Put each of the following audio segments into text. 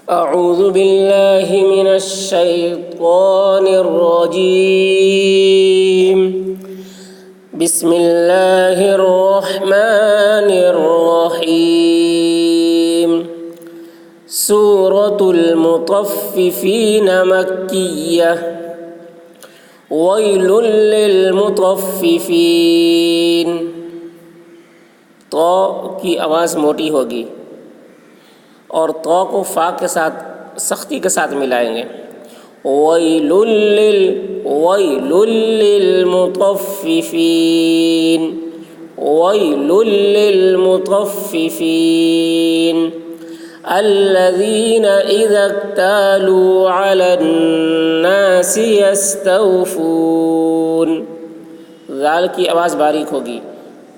اعوذ باللہ من الشیطان الرجیم بسم اللہ الرحمن الرحیم سورة المطففین مکیہ ویل للمطففین. تو کی آواز موٹی ہوگی اور تو کو فا کے ساتھ سختی کے ساتھ ملائیں گے. ویل للمطففین ویل للمطففین الذین اذا اکتالوا علی الناس یستوفون. ذال کی آواز باریک ہوگی.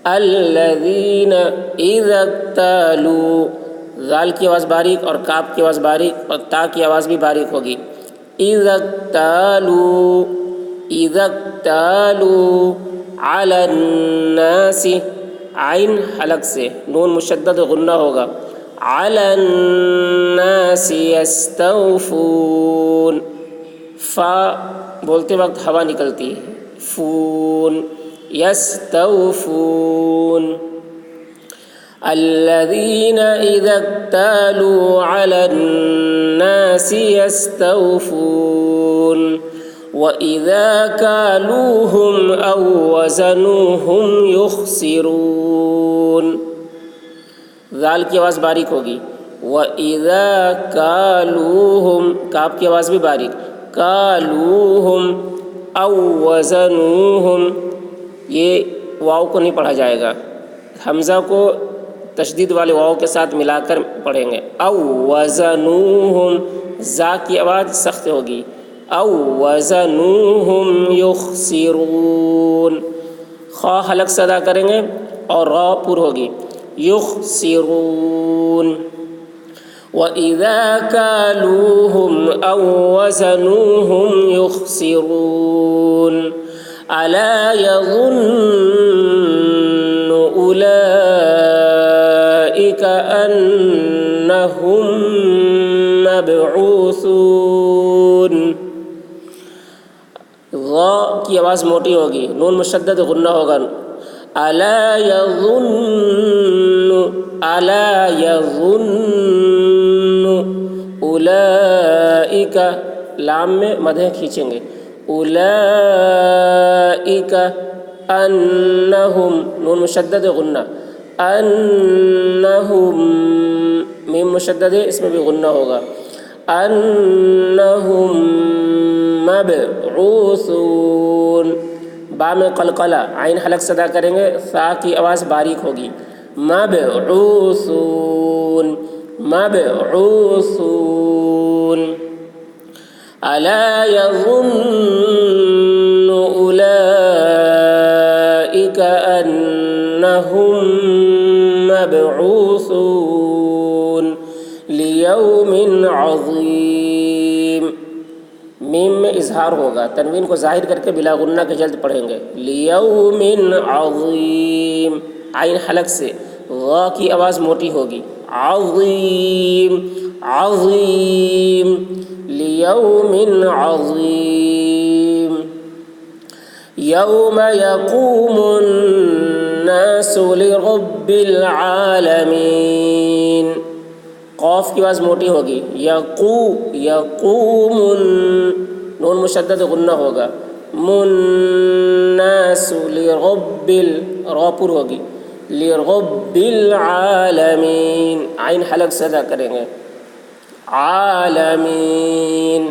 الذین اذا اکتالوا، ذال کی آواز باریک اور کاف کی آواز باریک اور تا کی آواز بھی باریک ہوگی. اذا اکتالوا علی الناس، عین حلق سے، نون مشدد غنہ ہوگا. علی الناس یستوفون، فا بولتے وقت ہوا نکلتی ہے. فون، یستوفون. الذین اذا اکتالوا علی الناس یستوفون وَإِذَا كَالُوهُمْ أَوْ وَزَنُوهُمْ يُخْسِرُونَ. ذال کی آواز باریک ہوگی. وَإِذَا كَالُوهُمْ، کاف کی آواز بھی باریک. كَالُوهُمْ أَوْ وَزَنُوهُمْ، یہ واو کو نہیں پڑھا جائے گا، حمزہ کو تشدید والے واو کے ساتھ ملا کر پڑھیں گے. او وزنوہم، زا کی آواز سخت ہوگی. او وزنوہم یخسرون، خا حلق سے ادا کریں گے اور را پر ہوگی. یخسرون. وَإِذَا كَالُوهُمْ أَوْ وَزَنُوهُمْ يُخْسِرُونَ. أَلَا يَظُنُّ أُولَئِكَ أَنَّهُمْ مَبْعُوثُونَ. غا کی آواز موٹی ہوگی، نون مشدد غنہ ہوگا. أَلَا يَظُنُّ أُولَئِكَ، لام میں مدھیں کھینچیں گے. اولئک انہم، نون مشدد غنہ. انہم، میم مشدد ہے، اس میں بھی غنہ ہوگا. انہم مبعوثون. با میں قلقلہ، عین حلق سے ادا کریں گے، ثا کی آواز باریک ہوگی. مبعوثون مبعوثون. ألا يظن أولئك أنهم مبعوثون ليوم عظيم. میم میں اظہار ہوگا، تنوین کو ظاہر کر کے بلا غنہ کے جلد پڑھیں گے. لیوم عظیم، عین حلق سے، غا کی آواز موٹی ہوگی. عظیم عظیم. لیوم عظیم. یوم یقوم الناس لرب العالمین. قاف کی آواز موٹی ہوگی. یقوم، نون مشدد غنہ ہوگا. الناس لرب، را پر ہوگی. لرب العالمین، عین حلق سے ادا کریں گے. عالمین.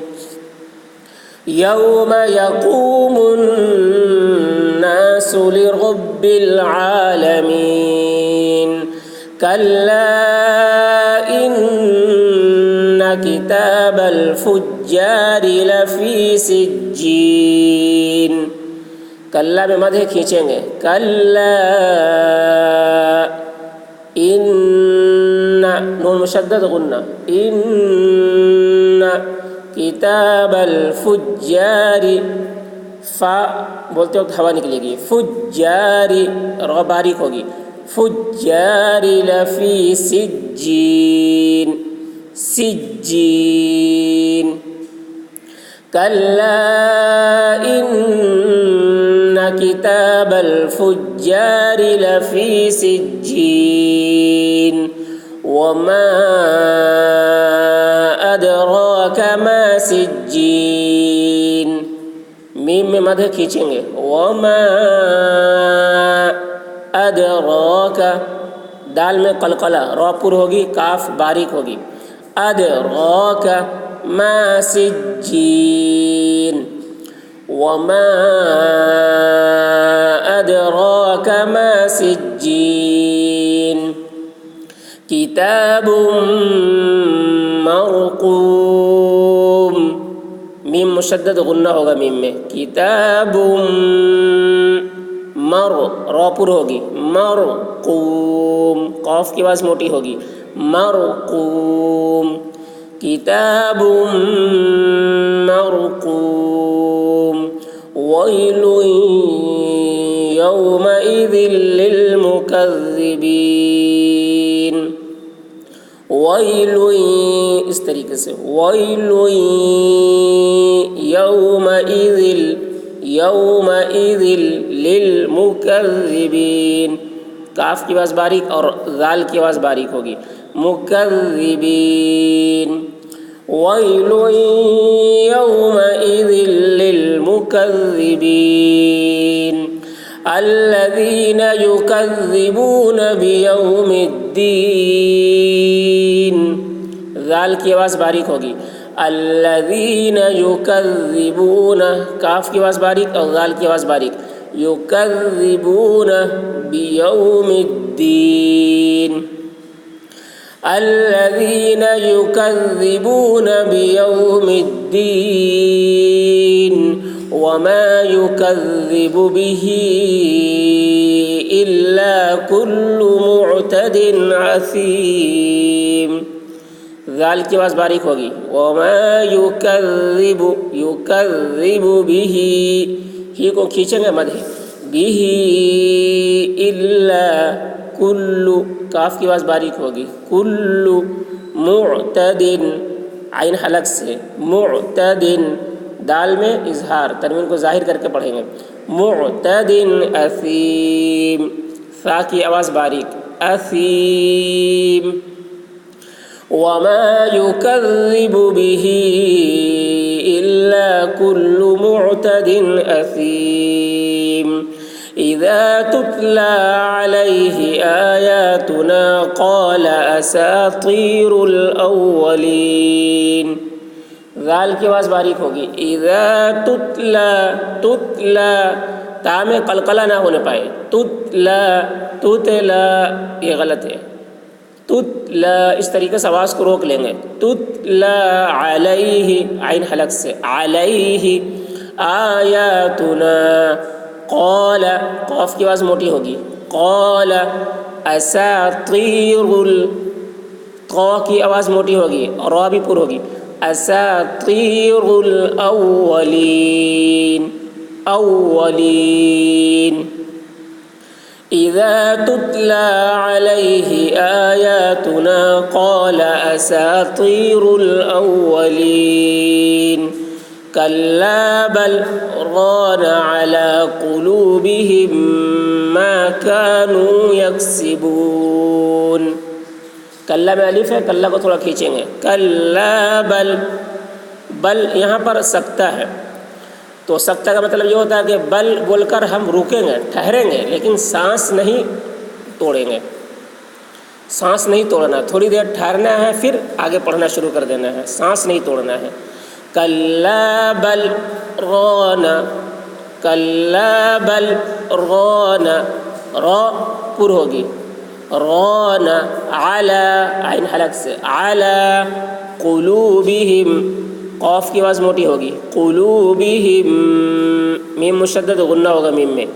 یوم یقوم الناس لرب العالمین. کلا ان کتاب الفجار لفی سجین. کلا میں مدھے کھینچیں گے. کلا ان، نون مشدد غنہ. ان کتاب الفجار، فا بولتے وقت ہوا نکلے گی. فجاری، را باریک ہوگی. فجار لفی سجین. سجین کلا ان کتاب الفجار لفی سجین وما ادراک ما سجین میم میں مدھ کھینچیں گے وما ادراک دال میں قلقلہ را پر ہوگی کاف باریک ہوگی ادراک ما سجین وما ادراک ما سجین کتاب مرقوم میم مشدد غنہ ہوگا میم میں کتاب را پر ہوگی مرقوم قاف کی آواز موٹی ہوگی مرقوم کتاب مرقوم ویل یومئذ للمکذبین ویل اس طریقے سے ویل یومئذ للمکذبین کاف کی آواز باریک اور ذال کی آواز باریک ہوگی مکذبین ویل یومئذ للمکذبین الذین یکذبون بیوم الدین ذال کی آواز باریک ہوگی الذین یکذبون کاف کی آواز باریک اور ذال کی آواز باریک یکذبون بیوم الدین الذین یکذبون بیوم الدین وما یکذب به الا کل معتد عثیم ذال کی آواز باریک ہوگی وما یکذب به ہی کو کھینچیں گے مدھ به الا کل کاف کی آواز باریک ہوگی کل معتد عین حلق سے معتد دال میں اظہار تنوین کو ظاہر کر کے پڑھیں گے معتد اثیم فا کی آواز باریک اثیم وما يكذب به إلا كل معتد أثيم إذا تتلى عليه آياتنا قال أساطير الأولين ذال کی آواز باریک ہوگی اذا تتلا تا میں قلقلہ نہ ہونے پائے تتلا یہ غلط ہے تتلا اس طریقے سے آواز کو روک لیں گے تتلا علیہ عین حلق سے علیہ آیاتنا قال قاف کی آواز موٹی ہوگی قال اساطیر قا کی آواز موٹی ہوگی اور را بھی پر ہوگی اساطیر الاولین اذا تتلى عليه آياتنا قال أساطير الأولين كلا بل ران على قلوبهم ما كانوا يكسبون کلا میں الف ہے کلا کو تھوڑا کھینچیں گے کلا بل یہاں پر سکتہ ہے تو سکتہ کا مطلب یہ ہوتا ہے کہ بل بول کر ہم رکیں گے ٹھہریں گے لیکن سانس نہیں توڑیں گے سانس نہیں توڑنا تھوڑی دیر ٹھہرنا ہے پھر آگے پڑھنا شروع کر دینا ہے سانس نہیں توڑنا ہے کلا بل ران را پر ہوگی ران علی عین حلق سے علی قلوبہم قاف کی آواز موٹی ہوگی قلوبہم میم مشدد غنہ ہوگا میم میں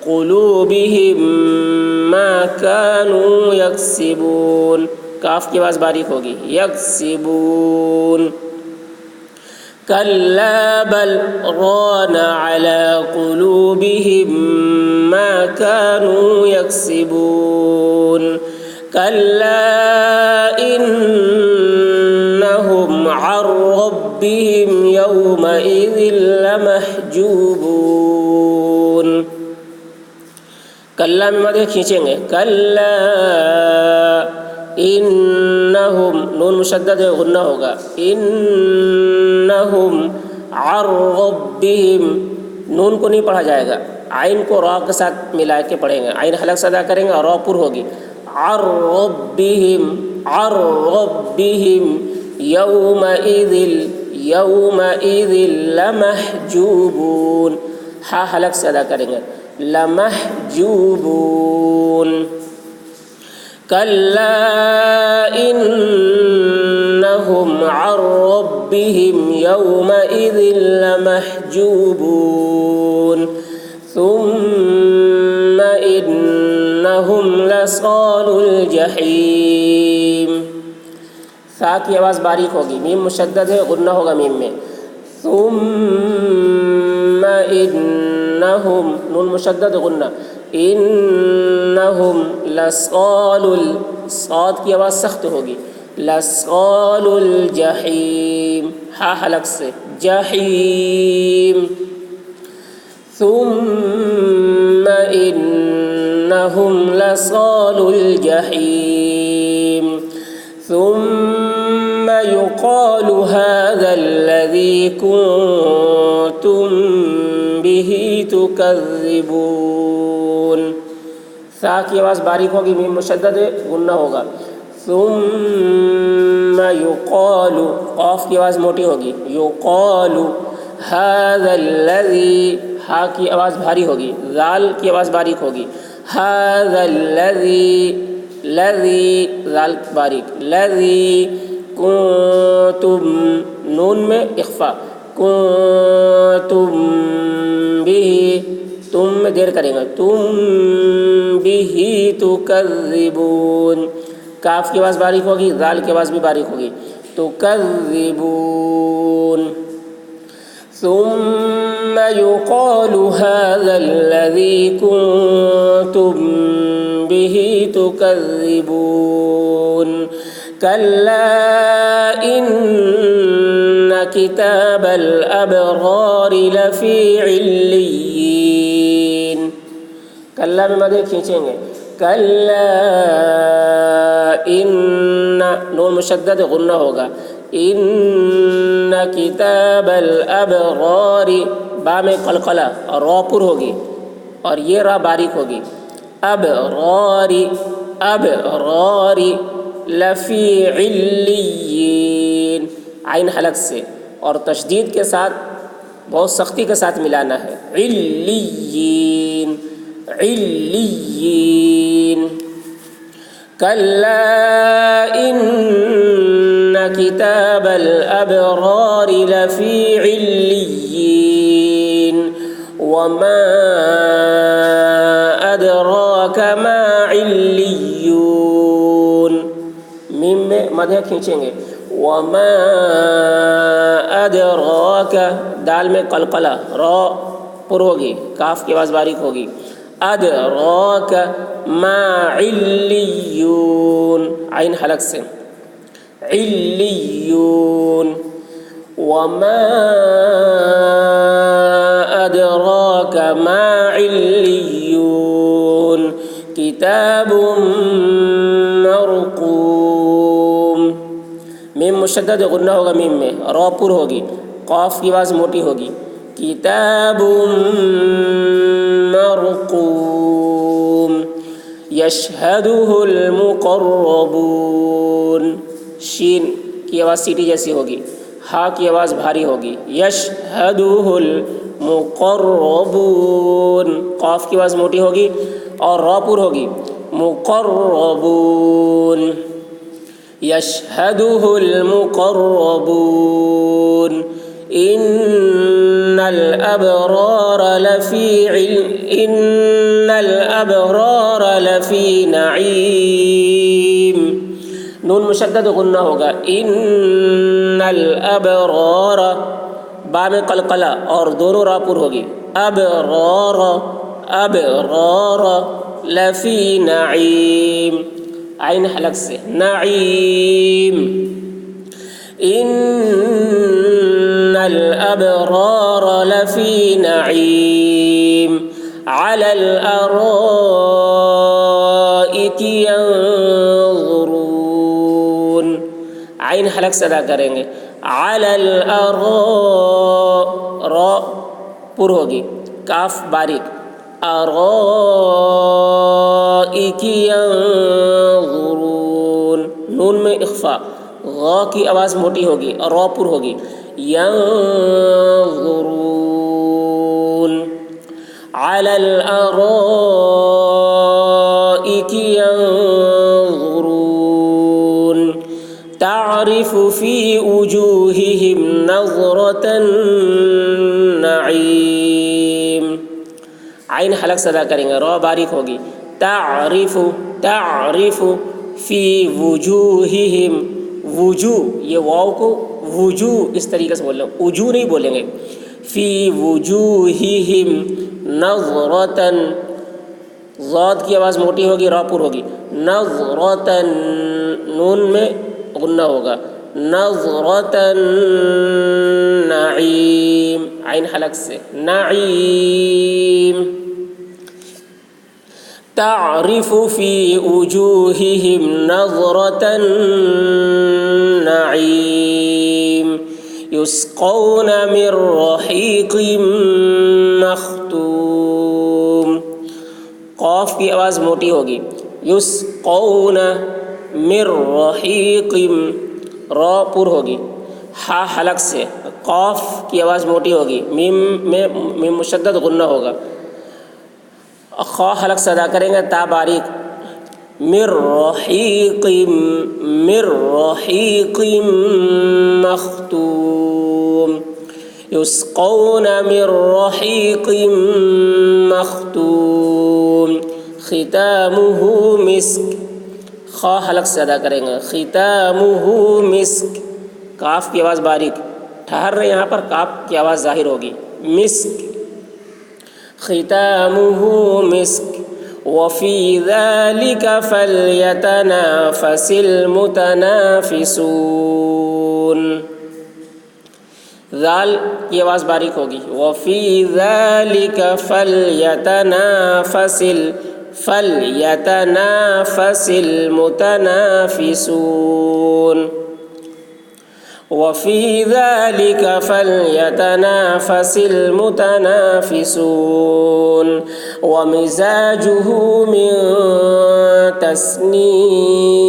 قلوبہم ما کانوا یکسبون کاف کی آواز باریک ہوگی یکسبون کلا بل ران علی قلوبہم ما کانوا یکسبون کلا ان عن ربهم يومئذ لمحجوبون. کلا میں مدے کھینچیں گے. کلا انہم نون مشدد غنہ ہوگا. انہم عن ربهم نون کو نہیں پڑھا جائے گا, عین کو را کے ساتھ ملا کے پڑھیں گے. عین حلق سے ادا کریں گے اور را پر ہوگی. عن ربهم عن ربهم یومئذ لمحجوبون. ہا حلق سے ادا کریں گے. لمحجوبون. کلا انہم عن ربهم یومئذ لمحجوبون. ثم انہم لصالو الجحیم. سا کی آواز باریک ہوگی, میم مشدد ہے, غنہ ہوگا میم میں. ثم انہم نون مشدد غنہ. انہم لصالو صاد کی آواز سخت ہوگی. لصالو الجحیم. ہا حلق سے جحیم. ثم انہم لصالو الجحیم. ثم يقال هذا الذي كنتم به تكذبون. سا کی آواز باریک ہوگی, میم مشدد غنہ ہوگا. ثم يقال قاف کی آواز موٹی ہوگی. يقال هذا الذي ہا کی آواز بھاری ہوگی. ذال کی آواز باریک ہوگی. هذا الذي لذی ذال باریک. لذی کنتم نون میں اخفا. کنتم به تم میں دیر کریں گے. تم به تکذبون. کاف کی آواز باریک ہوگی, ذال کی آواز بھی باریک ہوگی. تکذبون. ثم يقال هذا الذي كنتم به تكذبون. كلا إن كتاب الأبرار لفي عليين. کلا میں مدے کھینچیں گے. کلا ان نون مشدد غنہ ہوگا. ان کتاب الابرار با میں قلقلہ اور را پر ہوگی اور یہ را باریک ہوگی. ابراری ابراری لفی علیین. عین حلق سے اور تشدید کے ساتھ بہت سختی کے ساتھ ملانا ہے. علیین علیین. کلا ان کتاب الابرار لفی علیین. وما ادراک ما علیون. میم میں مدھے کھینچیں گے. وما ادراک دال میں قلقلہ را پر ہوگی, کاف کی آواز باریک ہوگی. ادراک ما علیون. عین حلق سے علیون. وما ادراک ما علیون. کتاب مرقوم. میم مشدد غنہ ہوگا میم میں, را پر ہوگی, قاف کی آواز موٹی ہوگی. کتاب مرقوم. یشہدہ المقربون. شین کی آواز سیٹی جیسی ہوگی, ہا کی آواز بھاری ہوگی. یشہدہ المقربون. قاف کی آواز موٹی ہوگی اور را پر ہوگی. مقربون. یشہدہ المقربون. ان الابرار لفی نعیم. نون مشدد غنہ ہوگا. ان الابرار با میں قلقلہ اور دونوں را پر ہوگی. ابرار ابرار لفی نعیم. عین حلق سے نعیم. إن الأبرار لفي نعيم على الأرائك ينظرون. عین حلق سے ادا کریں گے. على الأرائك را پر ہوگی, کاف باریک. أرائك ينظرون, نون میں اخفا, غا کی آواز موٹی ہوگی, را پر ہوگی. ينظرون على الأرائك ينظرون تعرف في وجوههم نظرة النعيم. عین حلق سے ادا کریں گے, را باریک ہوگی. تعرف فی وجوہہم, وجوہ یہ واو کو وجوہ اس طریقے سے بول رہے ہیں, وجوہ نہیں بولیں گے. فی وجوہہم نظرتن, ضاد کی آواز موٹی ہوگی, را پر ہوگی. نظرتن, نون میں غنہ ہوگا. نظرتن نعیم, عین حلق سے. نعیم تعرف فی وجوہہم نظرة النعیم یسقون من رحیق مختوم. قاف کی آواز موٹی ہوگی. یسقون من رحیق, را پر ہوگی. ہا حلق سے, قاف کی آواز موٹی ہوگی, میم میں مشدد غنہ ہوگا. خا حلق سے ادا کریں گے, تا باریک. من رحیق مختوم یسقون من رحیق مختوم ختامہ مسک, خا حلق سے ادا کریں گے. ختامہ مسک, کاف کی آواز باریک, ٹھہر رہے یہاں پر, کاف کی آواز ظاہر ہوگی. مسک ختامہ مسک وفی ذلک فلیتنافس المتنافسون. ذال کی آواز باریک ہوگی. وفی ذلک فلیتنافس المتنافسون. وفی ذلک فلیتنافس المتنافسون ومزاجہ من تسنیم,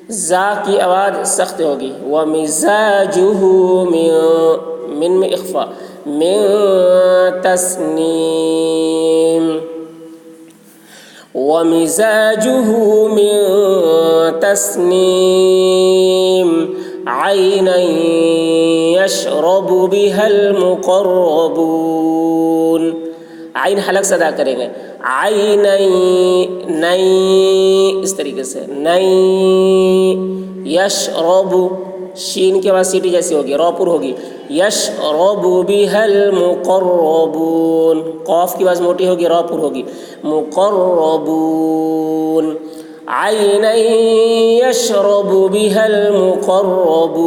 زا کی آواز سخت ہوگی. ومزاجہ من میں اخفا, من تسنیم. ومزاجہ من تسنیم عینا یشرب بها المقربون. عین حلق سے ادا کریں گے. عینا نئی, اس طریقے سے. نئی یشرب, شین کے بعد سیٹی جیسی ہوگی, را پر ہوگی. یشرب بها المقربون, قاف کی آواز موٹی ہوگی, را پر ہوگی. مقربون عینا یشرب بها المقربون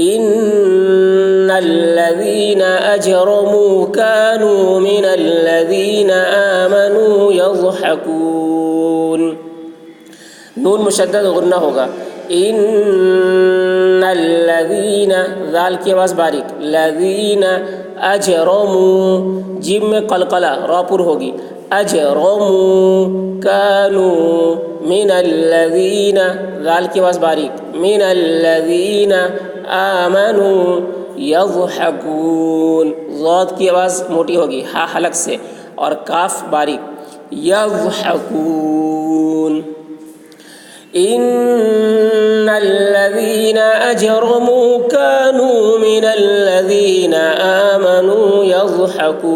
ان الذین اجرموا كانوا من الذین آمنوا یضحکون. نون مشدد غنہ ہوگا. ان الذین, ذال کی آواز باریک. الذین اجرموا, جیم میں قلقلہ, را پر ہوگی. اجرموا كانوا من الذین, ذال کی آواز باریک. من الذین آمنوا یضحکون, ضاد کی آواز موٹی ہوگی, ہا حلق سے, اور کاف باریک. یضحکون ان الذین اجرموا كانوا من الذین آمنوا یضحکون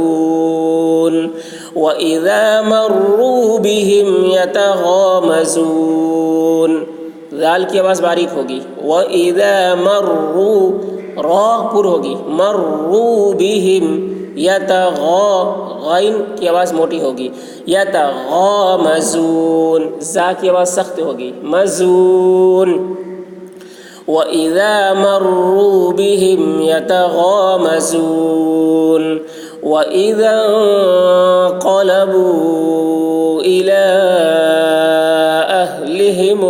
وَإِذَا مَرُّوا بِهِمْ يَتَغَامَزُونَ. ذال کی آواز باریک ہوگی. وَإِذَا مَرُّوا, را پر ہوگی. مَرُّوا بِهِمْ غین کی آواز موٹی ہوگی. یتغامزون, زا کی آواز سخت ہوگی. مزون وَإِذَا مَرُّوا بِهِمْ يَتَغَامَزُونَ وَإِذَا انقَلَبُوا إِلَىٰ أَهْلِهِمُ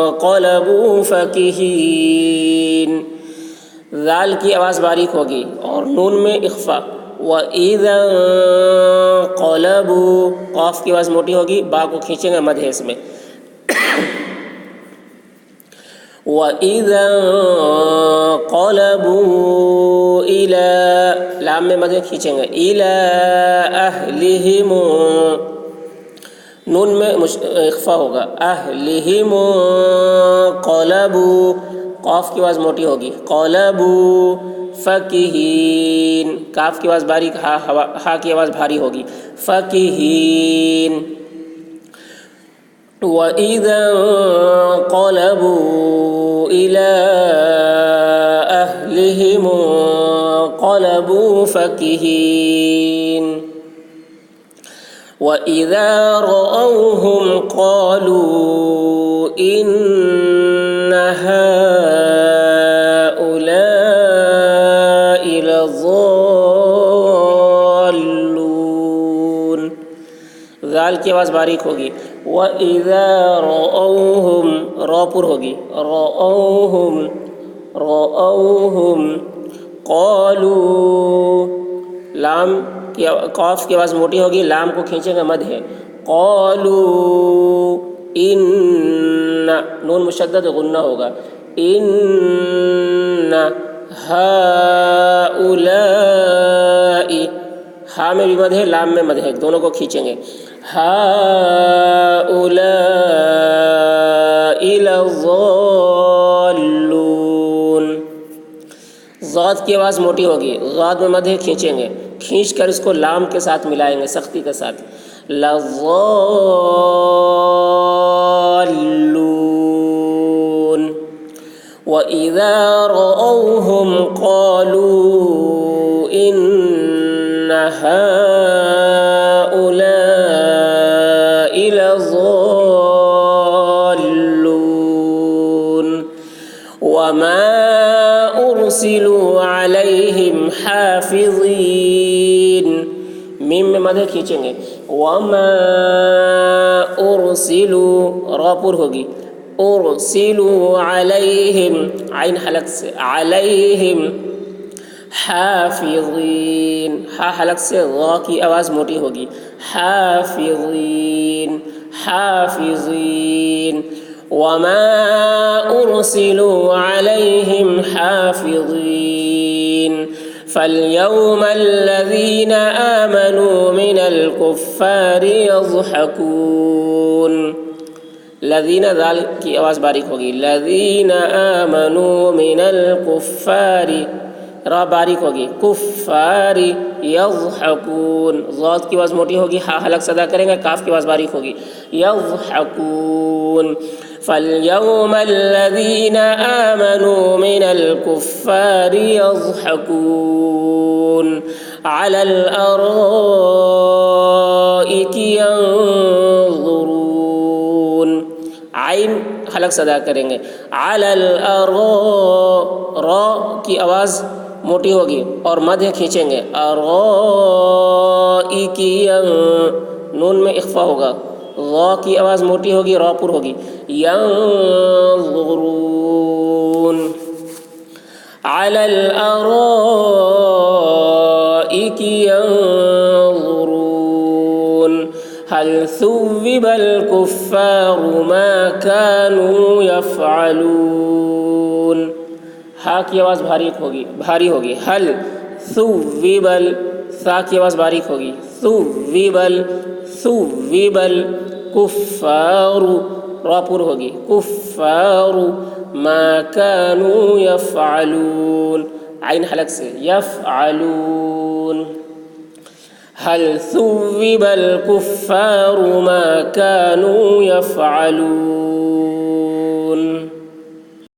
انقَلَبُوا فَكِهِينَ. ذال کی آواز باریک ہوگی اور نون میں اخفا. وَإِذَا انقَلَبُوا قاف کی آواز موٹی ہوگی، با کو کھینچیں گے مد ہے اس میں. وَإِذَا انقَلَبُوا إِلَىٰ لام میں مد کھینچیں گے إِلَىٰ أَهْلِهِمُ نون میں اخفا ہوگا. أَهْلِهِمُ انقَلَبُوا قاف کی آواز موٹی ہوگی. قَلَبُوا فَكِهِينَ کاف کی آواز باریک، ہا کی آواز بھاری ہوگی. فَكِهِينَ. وَإِذَا انقَلَبُوا إِلَىٰ أَهْلِهِمُ انقَلَبُوا فَكِهِينَ. وَإِذَا رَأَوْهُمْ قَالُوا إِنَّ هَٰؤُلَاءِ لَضَالُّونَ ذال کی آواز باریک ہوگی. وَإِذَا رَأَوْهُمْ را پر ہوگی. رَأَوْهُمْ قَالُوا لام کی قاف کی آواز موٹی ہوگی، لام کو کھینچیں گے مد ہے. قَالُوا إِنَّ نون مشدد غنہ ہوگا. إِنَّ هَٰؤُلَاءِ ہا میں بھی مد ہے، لام میں مد ہے، دونوں کو کھینچیں گے. هَٰؤُلَاءِ لَضَالُّونَ ضاد کی آواز موٹی ہوگی، ضاد میں مد ہے، کھینچیں گے، کھینچ کر اس کو لام کے ساتھ ملائیں گے سختی کے ساتھ. لَضَالُّونَ. وَإِذَا رَأَوْهُمْ قَالُوا إِنَّ هَٰؤُلَاءِ لَضَالُّونَ. وَمَا أُرْسِلُوا عَلَيْهِمْ حَافِظِينَ میم میں مدھ کھینچیں گے. وَمَا أُرْسِلُوا را پر ہوگی. أُرْسِلُوا عَلَيْهِمْ عین حلق سے عَلَيْهِمْ حَافِظِينَ ہا حلق سے غا کی آواز موٹی ہوگی. حَافِظِينَ. وَمَا أُرْسِلُوا عَلَيْهِمْ حَافِظِينَ. فَالْيَوْمَ الَّذِينَ آمَنُوا مِنَ الْكُفَّارِ يَضْحَكُونَ. الذین ذال کی آواز باریک ہوگی. الذین آمنوا من الکفار را باریک ہوگی. کفار یضحکون ضاد کی آواز موٹی ہوگی، ہا حلق سے ادا کریں گے، کاف کی آواز باریک ہوگی. یضحکون. فَالْيَوْمَ الَّذِينَ آمَنُوا مِنَ الْكُفَّارِ يَضْحَكُونَ عَلَى الْأَرَائِكِ يَنظُرُونَ عین حلق سے ادا کریں گے. عَلَى الْأَرَائِكِ را کی آواز موٹی ہوگی اور مدھ کھینچیں گے. أَرَائِكِ نون میں اخفا ہوگا، غا کی آواز موٹی ہوگی، را پر ہوگی. ينظرون على الأرائك ينظرون هل ثوب الكفار ما كانوا يفعلون ہا کی آواز بھاری ہوگی. هل ثوب ثا کی آواز باریک ہوگی. ثوب الكفار را پر ہوگی. کفار ما كانوا يفعلون عین حلق سے يفعلون. هل ثوب الكفار ما كانوا يفعلون